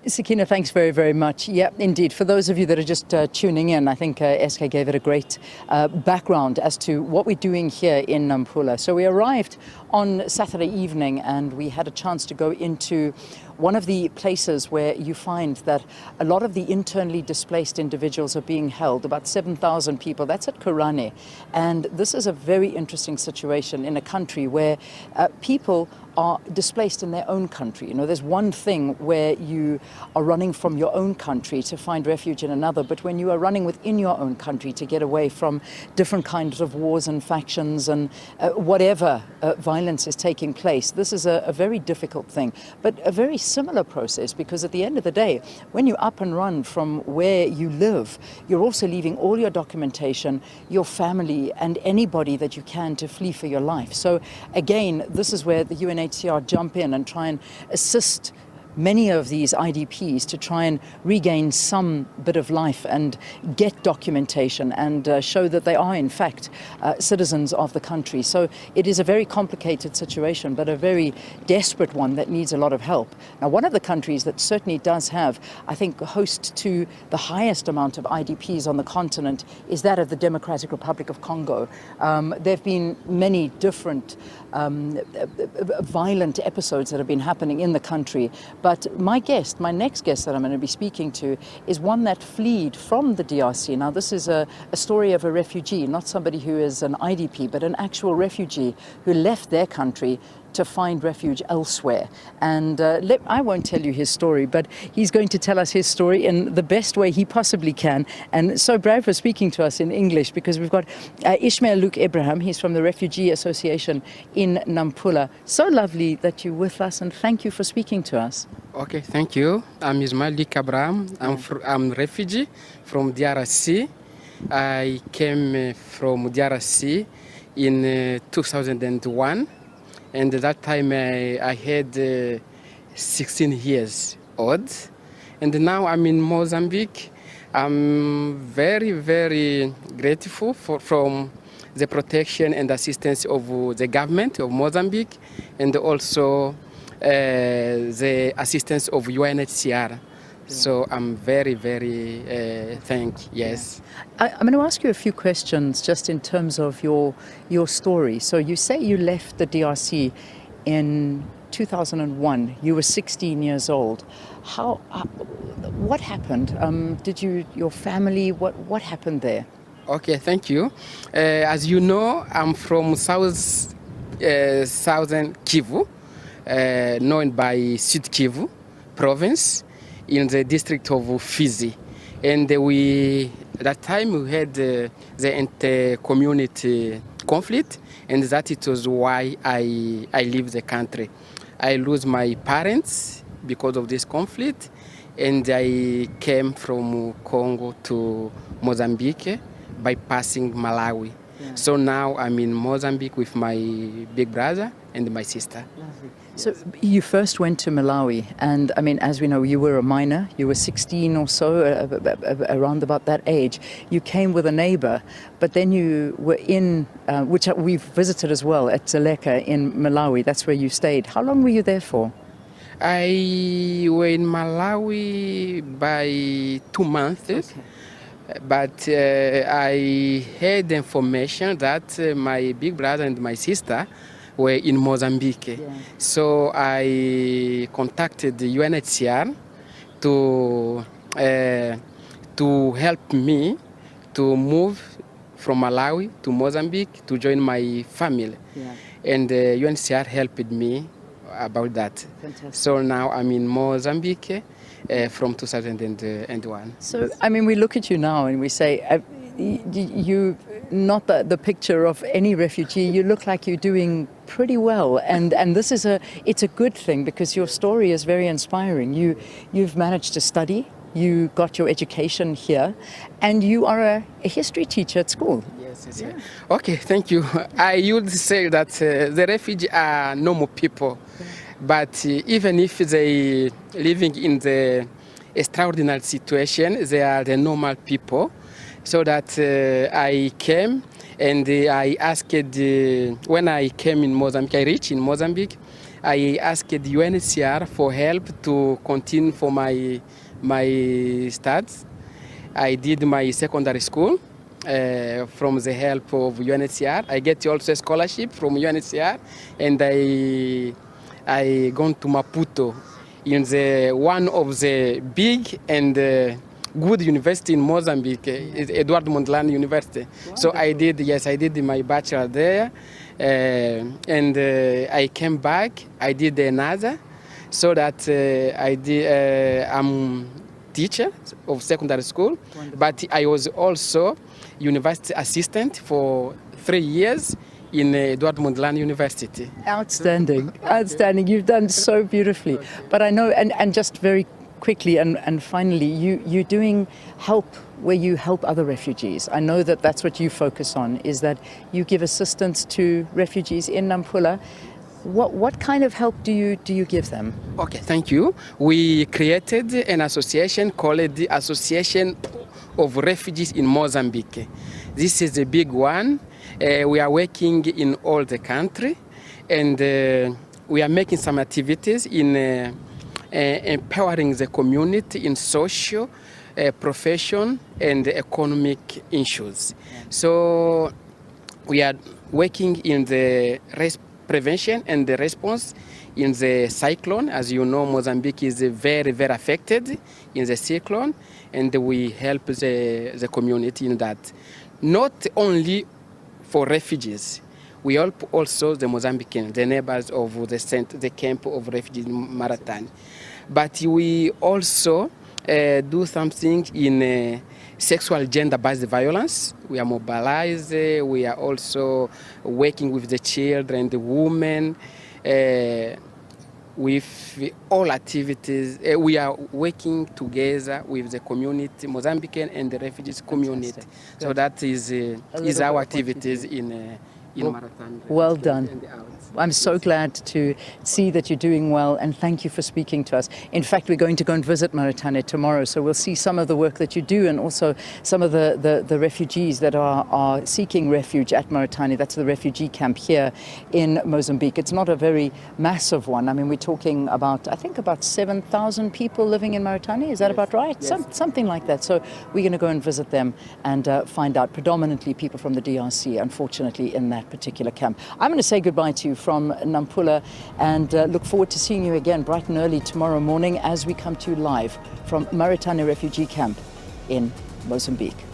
Sakina, thanks very, very much. Yeah, indeed. For those of you that are just tuning in, I think SK gave it a great background as to what we're doing here in Nampula. So we arrived on Saturday evening and we had a chance to go into one of the places where you find that a lot of the internally displaced individuals are being held, about 7,000 people. That's at Kurane. And this is a very interesting situation in a country where people are displaced in their own country. You know, there's one thing where you are running from your own country to find refuge in another, but when you are running within your own country to get away from different kinds of wars and factions and whatever violence is taking place, this is a very difficult thing, but a very similar process, because at the end of the day, when you up and run from where you live, you're also leaving all your documentation, your family, and anybody that you can to flee for your life. So again, this is where the UNHCR jump in and try and assist many of these IDPs to try and regain some bit of life and get documentation and show that they are in fact citizens of the country. So it is a very complicated situation, but a very desperate one that needs a lot of help. Now, one of the countries that certainly does have, I think, host to the highest amount of IDPs on the continent is that of the Democratic Republic of Congo. There have been many different violent episodes that have been happening in the country. But my next guest that I'm going to be speaking to is one that fled from the DRC. Now, this is a story of a refugee, not somebody who is an IDP, but an actual refugee who left their country to find refuge elsewhere. And I won't tell you his story, but he's going to tell us his story in the best way he possibly can. And so brave for speaking to us in English, because we've got Ishmael Luke Abraham. He's from the Refugee Association in Nampula. So lovely that you're with us, and thank you for speaking to us. Okay, thank you. I'm Ishmael Luke Abraham. I'm a refugee from DRC. I came from DRC in 2001. And at that time I had 16 years old. And now I'm in Mozambique. I'm very, very grateful from the protection and assistance of the government of Mozambique, and also the assistance of UNHCR. So I'm very, very yes. I'm going to ask you a few questions just in terms of your story. So you say you left the DRC in 2001. You were 16 years old. What happened? Your family, what happened there? Okay, thank you. As you know, I'm from southern Kivu, known by Sud Kivu province, in the district of Fizi. And that time we had the inter-community conflict, and that it was why I leave the country. I lose my parents because of this conflict, and I came from Congo to Mozambique by passing Malawi. Yeah. So now I'm in Mozambique with my big brother and my sister. Lovely. So you first went to Malawi, and I mean, as we know, you were a minor. You were 16 or so, around about that age. You came with a neighbor, but then you were in, which we've visited as well, at Dzaleka in Malawi. That's where you stayed. How long were you there for? I were in Malawi by 2 months. Okay. But I had information that my big brother and my sister were in Mozambique. Yeah. So I contacted the UNHCR to help me to move from Malawi to Mozambique to join my family. Yeah. And UNHCR helped me about that. Fantastic. So now I'm in Mozambique from 2001. So, I mean, we look at you now and we say, you not the picture of any refugee. You look like you're doing pretty well, and this is it's a good thing, because your story is very inspiring. You've managed to study, you got your education here, and you are a history teacher at school. Yes. Yeah. Okay, thank you. I would say that the refugees are normal people, yeah. But even if they living in the extraordinary situation, they are the normal people. So that I came and I asked, when I came in Mozambique, I reached in Mozambique, I asked the UNHCR for help to continue for my studies. I did my secondary school from the help of UNHCR. I get also a scholarship from UNHCR, and I gone to Maputo in one of the big and good university in Mozambique, Eduardo Mondlane University. So I did my bachelor there, and I came back. I did another, so that I'm teacher of secondary school. Wonderful. But I was also university assistant for 3 years in Eduardo Mondlane University. Outstanding, outstanding. You've done so beautifully. But I know, and just very quickly and finally, you're doing help where you help other refugees. I know that that's what you focus on, is that you give assistance to refugees in Nampula. What kind of help do you give them? Okay, thank you. We created an association called the Association of Refugees in Mozambique. This is a big one. We are working in all the country, and we are making some activities in empowering the community in social, profession, and economic issues. So we are working in the prevention and the response in the cyclone. As you know, Mozambique is very, very affected in the cyclone, and we help the community in that. Not only for refugees, we help also the Mozambicans, the neighbors of the camp of refugees in Maratani. But we also do something in sexual gender-based violence. We are mobilized. We are also working with the children, the women, with all activities. We are working together with the community, Mozambican and the refugees community. So that is our activities in Maratani. Well done. I'm so glad to see that you're doing well, and thank you for speaking to us. In fact, we're going to go and visit Maratani tomorrow, so we'll see some of the work that you do and also some of the refugees that are seeking refuge at Maratani. That's the refugee camp here in Mozambique. It's not a very massive one. I mean, we're talking about, I think, about 7,000 people living in Maratani. Is that about right? Yes. Something like that. So we're going to go and visit them and find out, predominantly people from the DRC, unfortunately, in that particular camp. I'm going to say goodbye to you from Nampula and look forward to seeing you again bright and early tomorrow morning as we come to you live from Maratani Refugee Camp in Mozambique.